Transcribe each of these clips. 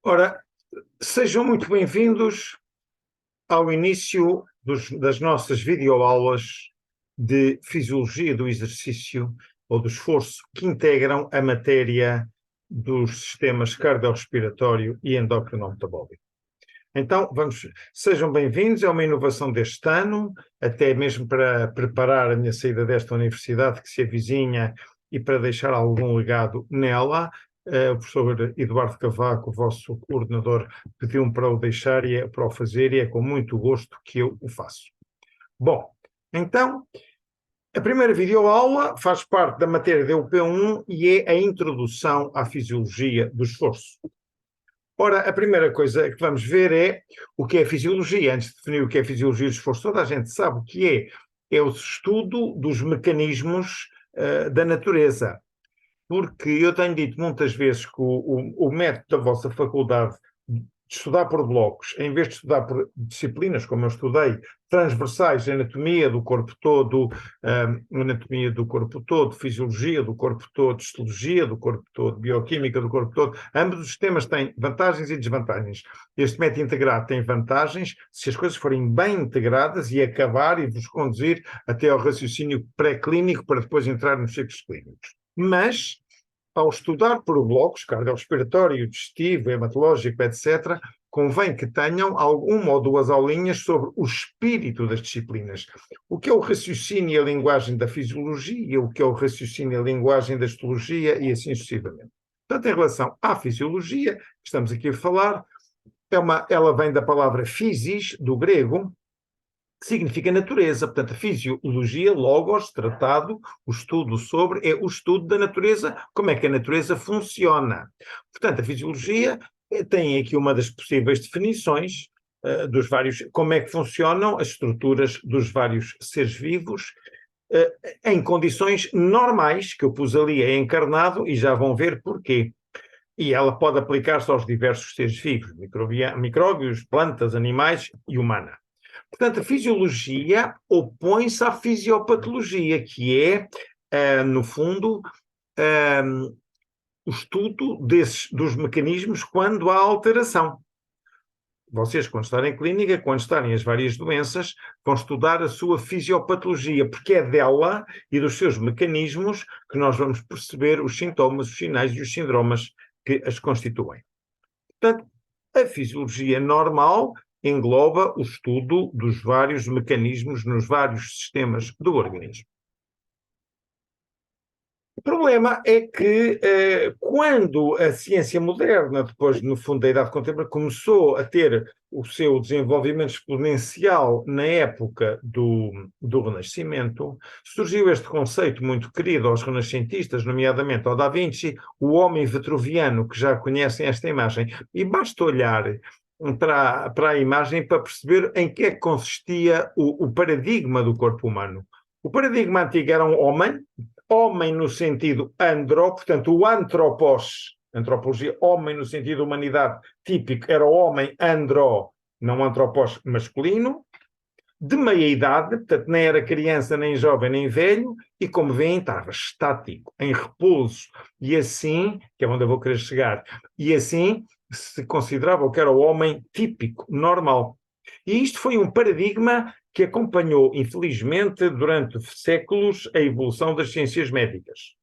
Ora, sejam muito bem-vindos ao início das nossas videoaulas de Fisiologia do Exercício ou do Esforço, que integram a matéria dos sistemas cardiorrespiratório e endócrino-metabólico. Então, sejam bem-vindos, é uma inovação deste ano, até mesmo para preparar a minha saída desta universidade que se avizinha e para deixar algum legado nela. O professor Eduardo Cavaco, o vosso coordenador, pediu-me para o deixar e para o fazer, e é com muito gosto que eu o faço. Bom, então, a primeira videoaula faz parte da matéria da UP1 e é a introdução à fisiologia do esforço. Ora, a primeira coisa que vamos ver é o que é fisiologia. Antes de definir o que é fisiologia do esforço, toda a gente sabe o que é. É o estudo dos mecanismos da natureza. Porque eu tenho dito muitas vezes que o método da vossa faculdade de estudar por blocos, em vez de estudar por disciplinas, como eu estudei, transversais, anatomia do corpo todo, fisiologia do corpo todo, histologia do corpo todo, bioquímica do corpo todo, ambos os sistemas têm vantagens e desvantagens. Este método integrado tem vantagens se as coisas forem bem integradas e acabar e vos conduzir até ao raciocínio pré-clínico para depois entrar nos ciclos clínicos. Mas, ao estudar por blocos, cardiorrespiratório, digestivo, hematológico, etc., convém que tenham uma ou duas aulinhas sobre o espírito das disciplinas. O que é o raciocínio e a linguagem da fisiologia, o que é o raciocínio e a linguagem da histologia e assim sucessivamente. Portanto, em relação à fisiologia, que estamos aqui a falar, ela vem da palavra physis, do grego, que significa natureza. Portanto, a fisiologia, logos, tratado, o estudo sobre, é o estudo da natureza, como é que a natureza funciona. Portanto, a fisiologia tem aqui uma das possíveis definições dos vários, como é que funcionam as estruturas dos vários seres vivos, em condições normais, que eu pus ali é encarnado, e já vão ver porquê. E ela pode aplicar-se aos diversos seres vivos, micróbios, plantas, animais e humana. Portanto, a fisiologia opõe-se à fisiopatologia, que é, no fundo, o estudo dos mecanismos quando há alteração. Vocês, quando estarem em clínica, quando estarem as várias doenças, vão estudar a sua fisiopatologia, porque é dela e dos seus mecanismos que nós vamos perceber os sintomas, os sinais e os sindromas que as constituem. Portanto, a fisiologia normal engloba o estudo dos vários mecanismos nos vários sistemas do organismo. O problema é que quando a ciência moderna, depois no fundo da Idade Contemporânea, começou a ter o seu desenvolvimento exponencial na época do Renascimento, surgiu este conceito muito querido aos renascentistas, nomeadamente ao Da Vinci, o homem vitruviano, que já conhecem esta imagem. E basta olhar para a imagem para perceber em que é que consistia o paradigma do corpo humano. O paradigma antigo era um homem no sentido andro, portanto o antropos, antropologia, homem no sentido humanidade típico, era o homem andro, não antropos masculino, de meia idade, portanto nem era criança, nem jovem, nem velho, e como veem estava estático, em repouso, e assim, que é onde eu vou querer chegar, e assim se considerava que era o homem típico, normal. E isto foi um paradigma que acompanhou, infelizmente, durante séculos, a evolução das ciências médicas.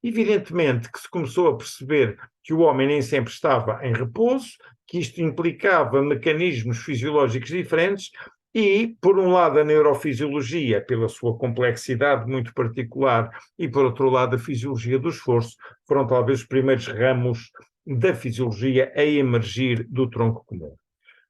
Evidentemente que se começou a perceber que o homem nem sempre estava em repouso, que isto implicava mecanismos fisiológicos diferentes e, por um lado, a neurofisiologia, pela sua complexidade muito particular, e, por outro lado, a fisiologia do esforço, foram talvez os primeiros ramos da fisiologia a emergir do tronco comum.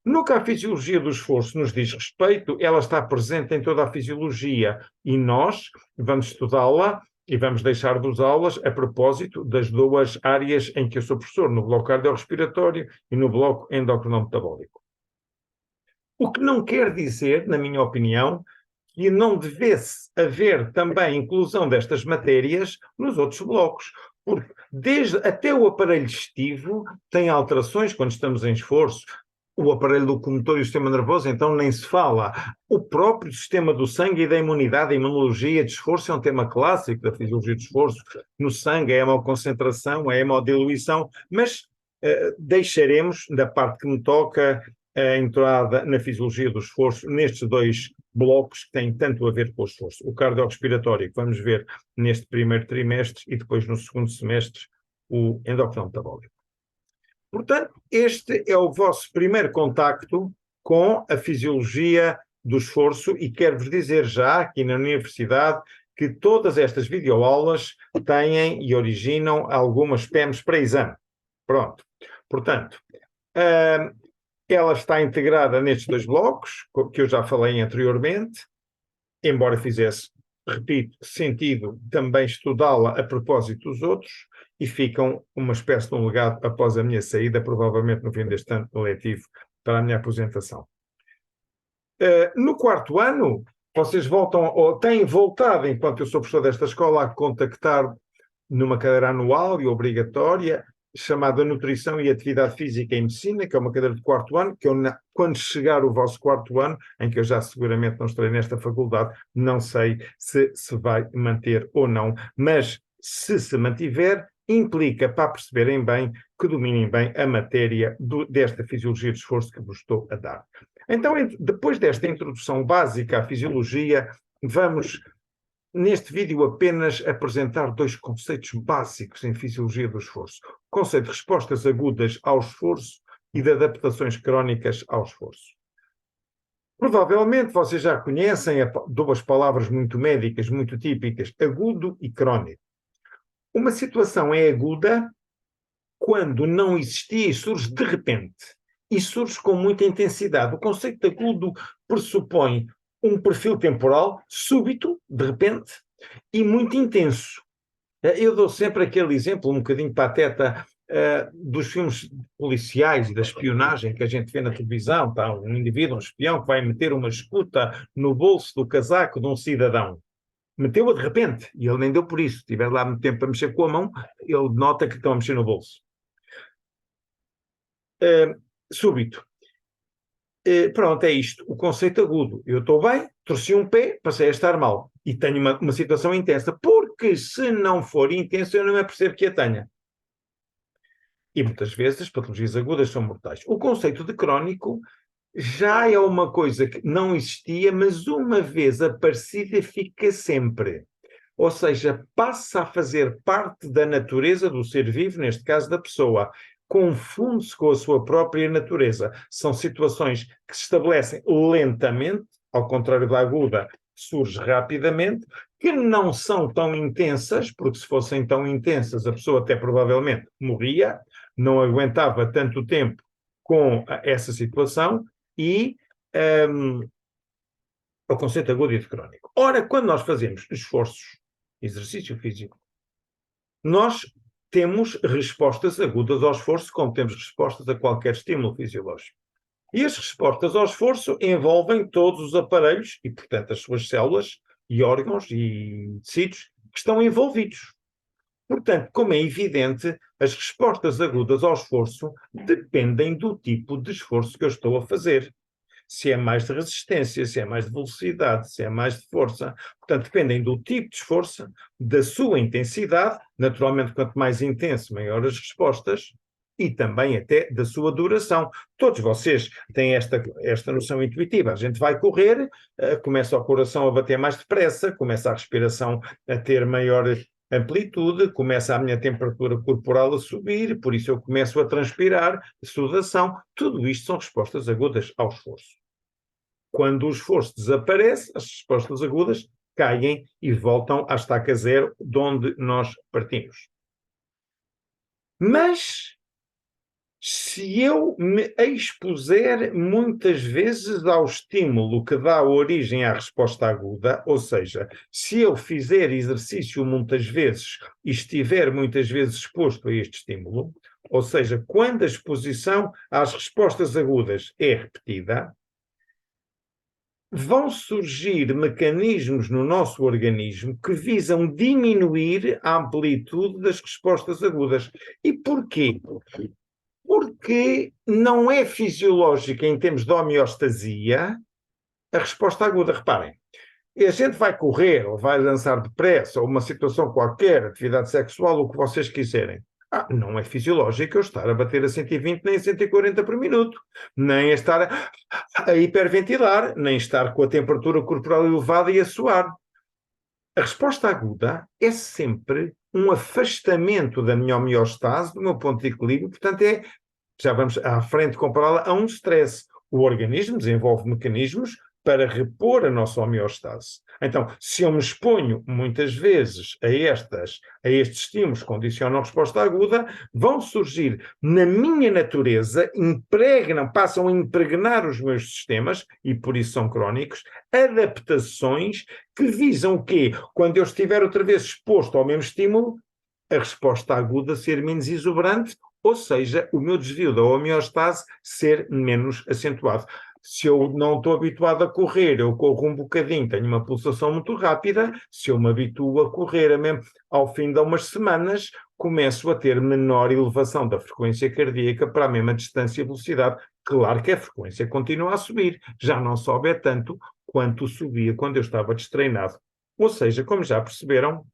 No que a fisiologia do esforço nos diz respeito, ela está presente em toda a fisiologia e nós vamos estudá-la e vamos deixar-vos aulas a propósito das duas áreas em que eu sou professor, no bloco cardiorrespiratório e no bloco endócrino-metabólico. O que não quer dizer, na minha opinião, que não devesse haver também inclusão destas matérias nos outros blocos, porque até o aparelho digestivo tem alterações quando estamos em esforço. O aparelho locomotor e o sistema nervoso, então, nem se fala. O próprio sistema do sangue e da imunidade, a imunologia de esforço é um tema clássico da fisiologia de esforço. No sangue, a hemoconcentração, a hemodiluição, mas deixaremos, da parte que me toca, a entrada na fisiologia do esforço, nestes dois blocos que têm tanto a ver com o esforço. O cardiorrespiratório, que vamos ver neste primeiro trimestre, e depois no segundo semestre, o endócrino metabólico. Portanto, este é o vosso primeiro contacto com a fisiologia do esforço, e quero-vos dizer já, aqui na universidade, que todas estas videoaulas têm e originam algumas PEMs para exame. Pronto. Portanto, ela está integrada nestes dois blocos, que eu já falei anteriormente, embora fizesse, repito, sentido também estudá-la a propósito dos outros, e ficam uma espécie de um legado após a minha saída, provavelmente no fim deste ano letivo, para a minha aposentação. No quarto ano, vocês voltam, ou têm voltado, enquanto eu sou professor desta escola, a contactar numa cadeira anual e obrigatória, chamada Nutrição e Atividade Física em Medicina, que é uma cadeira de quarto ano, que eu, quando chegar o vosso quarto ano, em que eu já seguramente não estarei nesta faculdade, não sei se se vai manter ou não, mas se mantiver, implica, para perceberem bem, que dominem bem a matéria desta fisiologia de esforço que vos estou a dar. Então, depois desta introdução básica à fisiologia, vamos, neste vídeo, apenas apresentar dois conceitos básicos em fisiologia do esforço. O conceito de respostas agudas ao esforço e de adaptações crónicas ao esforço. Provavelmente vocês já conhecem duas palavras muito médicas, muito típicas, agudo e crónico. Uma situação é aguda quando não existia e surge de repente, e surge com muita intensidade. O conceito de agudo pressupõe um perfil temporal súbito, de repente, e muito intenso. Eu dou sempre aquele exemplo, um bocadinho pateta, dos filmes policiais e da espionagem que a gente vê na televisão. Está um indivíduo, um espião, que vai meter uma escuta no bolso do casaco de um cidadão. Meteu-a de repente, e ele nem deu por isso. Se tiver lá muito tempo para mexer com a mão, ele nota que estão a mexer no bolso. Súbito. Pronto, é isto. O conceito agudo. Eu estou bem, torci um pé, passei a estar mal. E tenho uma situação intensa. Porque se não for intensa, eu não me percebo que a tenha. E muitas vezes as patologias agudas são mortais. O conceito de crónico já é uma coisa que não existia, mas uma vez aparecida fica sempre. Ou seja, passa a fazer parte da natureza do ser vivo, neste caso da pessoa. Confunde-se com a sua própria natureza. São situações que se estabelecem lentamente, ao contrário da aguda, surge rapidamente, que não são tão intensas, porque se fossem tão intensas a pessoa até provavelmente morria, não aguentava tanto tempo com essa situação, e o conceito agudo e de crónico. Ora, quando nós fazemos esforços, exercício físico, nós temos respostas agudas ao esforço, como temos respostas a qualquer estímulo fisiológico. E as respostas ao esforço envolvem todos os aparelhos e, portanto, as suas células e órgãos e tecidos que estão envolvidos. Portanto, como é evidente, as respostas agudas ao esforço dependem do tipo de esforço que eu estou a fazer. Se é mais de resistência, se é mais de velocidade, se é mais de força. Portanto, dependem do tipo de esforço, da sua intensidade, naturalmente, quanto mais intenso, maior as respostas, e também até da sua duração. Todos vocês têm esta noção intuitiva. A gente vai correr, começa o coração a bater mais depressa, começa a respiração a ter maior amplitude, começa a minha temperatura corporal a subir, por isso eu começo a transpirar, sudação. Tudo isto são respostas agudas ao esforço. Quando o esforço desaparece, as respostas agudas caem e voltam à estaca zero, de onde nós partimos. Mas, se eu me expuser muitas vezes ao estímulo que dá origem à resposta aguda, ou seja, se eu fizer exercício muitas vezes e estiver muitas vezes exposto a este estímulo, ou seja, quando a exposição às respostas agudas é repetida, vão surgir mecanismos no nosso organismo que visam diminuir a amplitude das respostas agudas. E porquê? Porque não é fisiológica em termos de homeostasia a resposta aguda. Reparem, a gente vai correr ou vai dançar depressa ou uma situação qualquer, atividade sexual, o que vocês quiserem. Não é fisiológico eu estar a bater a 120 nem a 140 por minuto, nem a estar a hiperventilar, nem estar com a temperatura corporal elevada e a suar. A resposta aguda é sempre um afastamento da minha homeostase, do meu ponto de equilíbrio, portanto já vamos à frente compará-la a um stress. O organismo desenvolve mecanismos para repor a nossa homeostase. Então, se eu me exponho muitas vezes a estes estímulos que condicionam a resposta aguda, vão surgir na minha natureza, passam a impregnar os meus sistemas, e por isso são crónicos, adaptações que visam o quê? Quando eu estiver outra vez exposto ao mesmo estímulo, a resposta aguda ser menos exuberante, ou seja, o meu desvio da homeostase ser menos acentuado. Se eu não estou habituado a correr, eu corro um bocadinho, tenho uma pulsação muito rápida. Se eu me habituo a correr, mesmo ao fim de umas semanas, começo a ter menor elevação da frequência cardíaca para a mesma distância e velocidade. Claro que a frequência continua a subir, já não sobe tanto quanto subia quando eu estava destreinado. Ou seja, como já perceberam,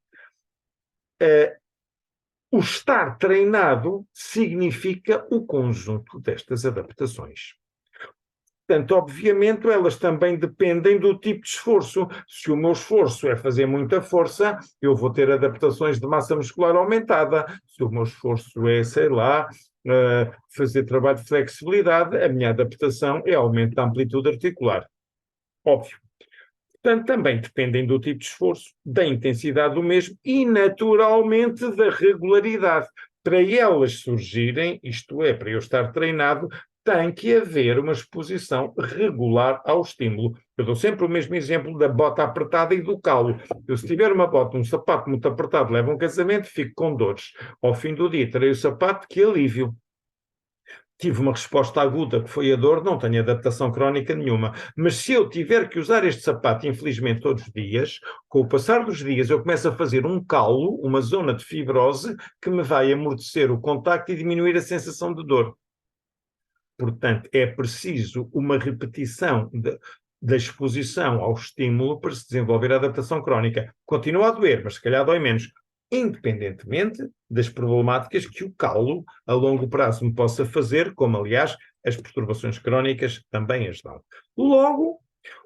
o estar treinado significa o conjunto destas adaptações. Portanto, obviamente, elas também dependem do tipo de esforço. Se o meu esforço é fazer muita força, eu vou ter adaptações de massa muscular aumentada. Se o meu esforço é, sei lá, fazer trabalho de flexibilidade, a minha adaptação é aumento da amplitude articular. Óbvio. Portanto, também dependem do tipo de esforço, da intensidade do mesmo e, naturalmente, da regularidade. Para elas surgirem, isto é, para eu estar treinado, tem que haver uma exposição regular ao estímulo. Eu dou sempre o mesmo exemplo da bota apertada e do calo. Eu, se tiver uma bota, um sapato muito apertado, leva um casamento, fico com dores. Ao fim do dia, terei o sapato, que alívio. Tive uma resposta aguda, que foi a dor, não tenho adaptação crónica nenhuma. Mas se eu tiver que usar este sapato, infelizmente, todos os dias, com o passar dos dias eu começo a fazer um calo, uma zona de fibrose, que me vai amortecer o contacto e diminuir a sensação de dor. Portanto, é preciso uma repetição da exposição ao estímulo para se desenvolver a adaptação crónica. Continua a doer, mas se calhar dói menos, independentemente das problemáticas que o calo a longo prazo me possa fazer, como aliás as perturbações crónicas também as dão. Logo,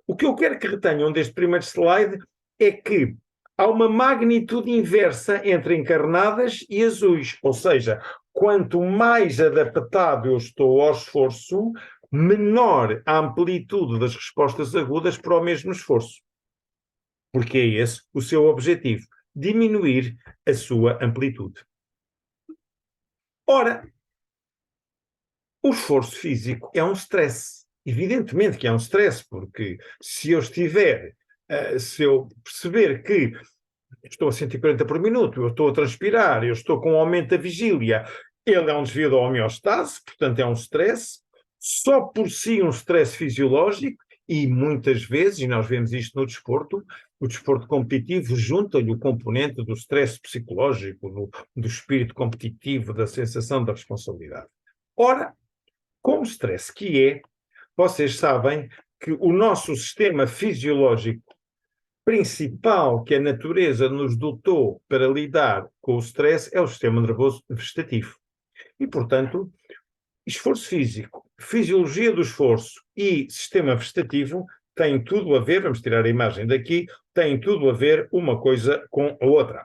o que eu quero que retenham deste primeiro slide é que há uma magnitude inversa entre encarnadas e azuis, ou seja, quanto mais adaptado eu estou ao esforço, menor a amplitude das respostas agudas para o mesmo esforço. Porque é esse o seu objetivo, diminuir a sua amplitude. Ora, o esforço físico é um stress. Evidentemente que é um stress, porque se eu perceber que estou a 140 por minuto, eu estou a transpirar, eu estou com um aumento da vigília, ele é um desvio da homeostase, portanto é um stress, só por si um stress fisiológico, e muitas vezes, e nós vemos isto no desporto, o desporto competitivo junta-lhe o componente do stress psicológico, do espírito competitivo, da sensação da responsabilidade. Ora, como stress que é, vocês sabem que o nosso sistema fisiológico principal que a natureza nos dotou para lidar com o stress é o sistema nervoso vegetativo. E, portanto, esforço físico, fisiologia do esforço e sistema vegetativo têm tudo a ver, vamos tirar a imagem daqui, têm tudo a ver uma coisa com a outra.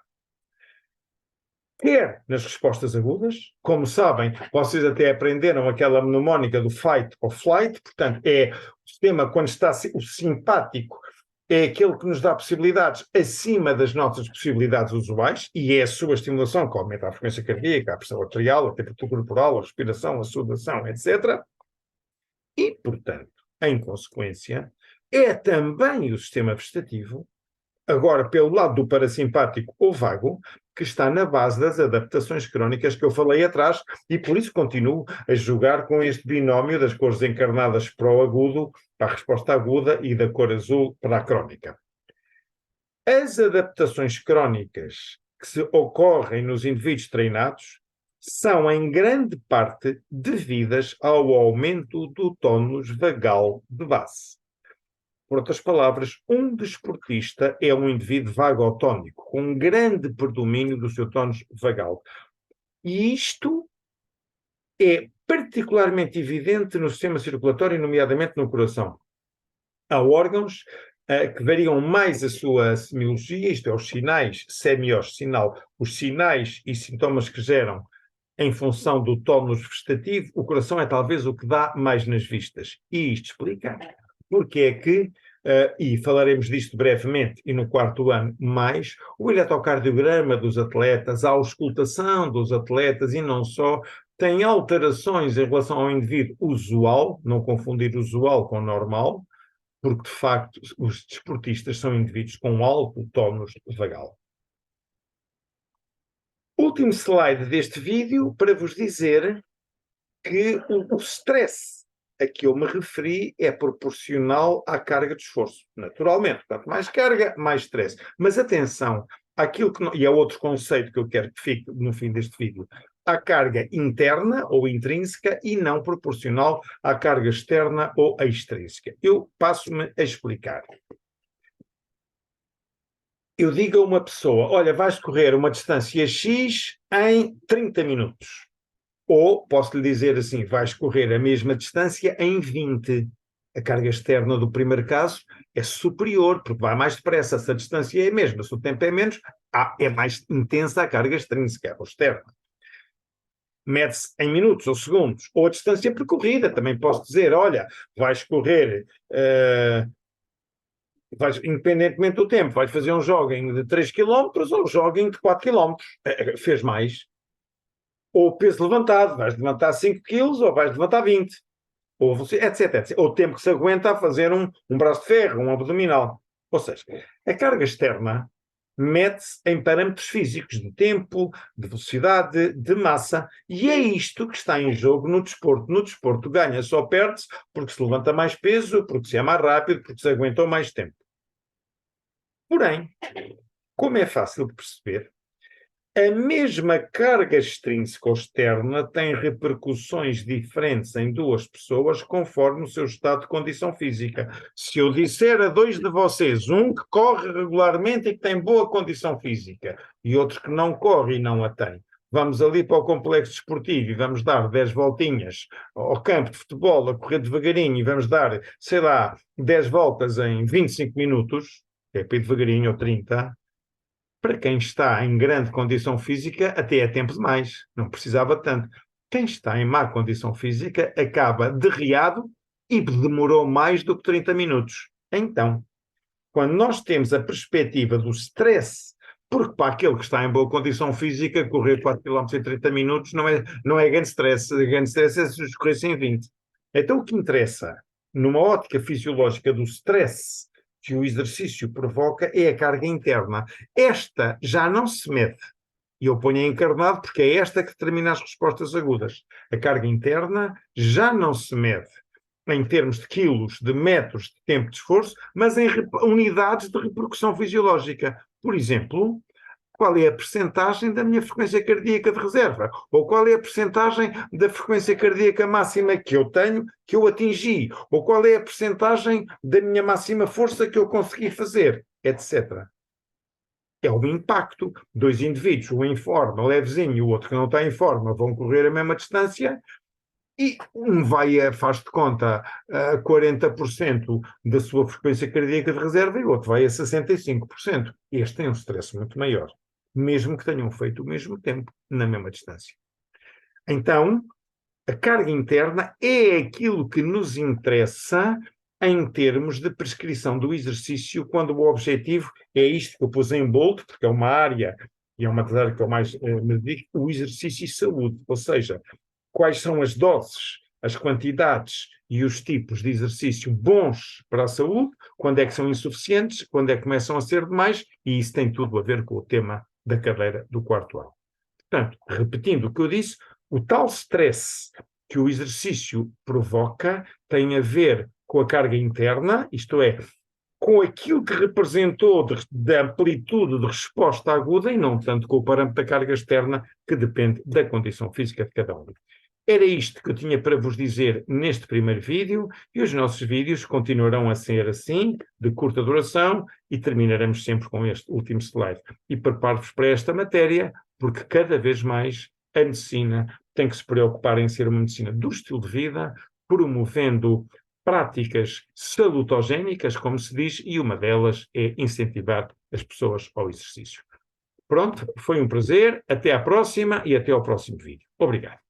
Quer nas respostas agudas, como sabem, vocês até aprenderam aquela mnemónica do fight or flight, portanto, é o sistema quando está o simpático, é aquele que nos dá possibilidades acima das nossas possibilidades usuais, e é a sua estimulação que aumenta a frequência cardíaca, a pressão arterial, a temperatura corporal, a respiração, a sudação, etc. E, portanto, em consequência, é também o sistema vegetativo, agora pelo lado do parasimpático ou vago, que está na base das adaptações crónicas que eu falei atrás, e por isso continuo a jogar com este binómio das cores encarnadas para o agudo, para a resposta aguda, e da cor azul para a crónica. As adaptações crónicas que se ocorrem nos indivíduos treinados são, em grande parte, devidas ao aumento do tónus vagal de base. Por outras palavras, um desportista é um indivíduo vagotónico, com um grande predomínio do seu tónus vagal. E isto é particularmente evidente no sistema circulatório, nomeadamente no coração. Há órgãos que variam mais a sua semiologia, isto é, os sinais, semios, sinal, os sinais e sintomas que geram em função do tónus vegetativo. O coração é talvez o que dá mais nas vistas. E isto explica porque é que, e falaremos disto brevemente, e no quarto ano mais, o eletrocardiograma dos atletas, a auscultação dos atletas e não só, tem alterações em relação ao indivíduo usual, não confundir usual com normal, porque de facto os desportistas são indivíduos com alto tónus vagal. Último slide deste vídeo para vos dizer que o stress a que eu me referi é proporcional à carga de esforço. Naturalmente, quanto mais carga, mais stress. Mas atenção, aquilo que não, e é outro conceito que eu quero que fique no fim deste vídeo, à carga interna ou intrínseca e não proporcional à carga externa ou extrínseca. Eu passo-me a explicar. Eu digo a uma pessoa, olha, vais correr uma distância X em 30 minutos. Ou posso-lhe dizer assim, vais correr a mesma distância em 20. A carga externa do primeiro caso é superior, porque vai mais depressa. Se a distância é a mesma, se o tempo é menos, é mais intensa a carga extrínseca ou externa. Mede-se em minutos ou segundos. Ou a distância percorrida, também posso dizer, olha, vais correr... independentemente do tempo, vais fazer um jogging de 3 km ou um jogging de 4 km. Fez mais. Ou peso levantado, vais levantar 5 kg ou vais levantar 20. Ou você, etc, etc. Ou o tempo que se aguenta a fazer um braço de ferro, um abdominal. Ou seja, a carga externa mede-se em parâmetros físicos de tempo, de velocidade, de massa, e é isto que está em jogo no desporto. No desporto ganha-se ou perde-se porque se levanta mais peso, porque se é mais rápido, porque se aguentou mais tempo. Porém, como é fácil de perceber, a mesma carga extrínseca ou externa tem repercussões diferentes em duas pessoas conforme o seu estado de condição física. Se eu disser a dois de vocês, um que corre regularmente e que tem boa condição física e outro que não corre e não a tem, vamos ali para o complexo desportivo e vamos dar 10 voltinhas ao campo de futebol, a correr devagarinho e vamos dar, sei lá, 10 voltas em 25 minutos, que é para ir devagarinho ou 30, para quem está em grande condição física, até é tempo demais, não precisava tanto. Quem está em má condição física acaba derreado e demorou mais do que 30 minutos. Então, quando nós temos a perspectiva do stress, porque para aquele que está em boa condição física, correr 4 km em 30 minutos não é grande stress. Grande stress é se corresse em 20. Então, o que interessa, numa ótica fisiológica do stress que o exercício provoca, é a carga interna. Esta já não se mede. E eu ponho encarnado porque é esta que determina as respostas agudas. A carga interna já não se mede em termos de quilos, de metros, de tempo de esforço, mas em unidades de repercussão fisiológica. Por exemplo, qual é a percentagem da minha frequência cardíaca de reserva? Ou qual é a percentagem da frequência cardíaca máxima que eu tenho, que eu atingi? Ou qual é a percentagem da minha máxima força que eu consegui fazer? Etc. É o impacto. Dois indivíduos, um em forma, levezinho, e o outro que não está em forma, vão correr a mesma distância, e um faz de conta, a 40% da sua frequência cardíaca de reserva e o outro vai a 65%. Este tem um stress muito maior, mesmo que tenham feito o mesmo tempo, na mesma distância. Então, a carga interna é aquilo que nos interessa em termos de prescrição do exercício, quando o objetivo é isto que eu pus em bold, porque é uma área, e é uma das áreas que eu mais me dedico, o exercício e saúde, ou seja, quais são as doses, as quantidades e os tipos de exercício bons para a saúde, quando é que são insuficientes, quando é que começam a ser demais, e isso tem tudo a ver com o tema da cadeira do quarto ano. Portanto, repetindo o que eu disse, o tal stress que o exercício provoca tem a ver com a carga interna, isto é, com aquilo que representou de amplitude de resposta aguda e não tanto com o parâmetro da carga externa, que depende da condição física de cada um. Era isto que eu tinha para vos dizer neste primeiro vídeo, e os nossos vídeos continuarão a ser assim, de curta duração, e terminaremos sempre com este último slide. E preparo-vos para esta matéria, porque cada vez mais a medicina tem que se preocupar em ser uma medicina do estilo de vida, promovendo práticas salutogénicas, como se diz, e uma delas é incentivar as pessoas ao exercício. Pronto, foi um prazer, até à próxima e até ao próximo vídeo. Obrigado.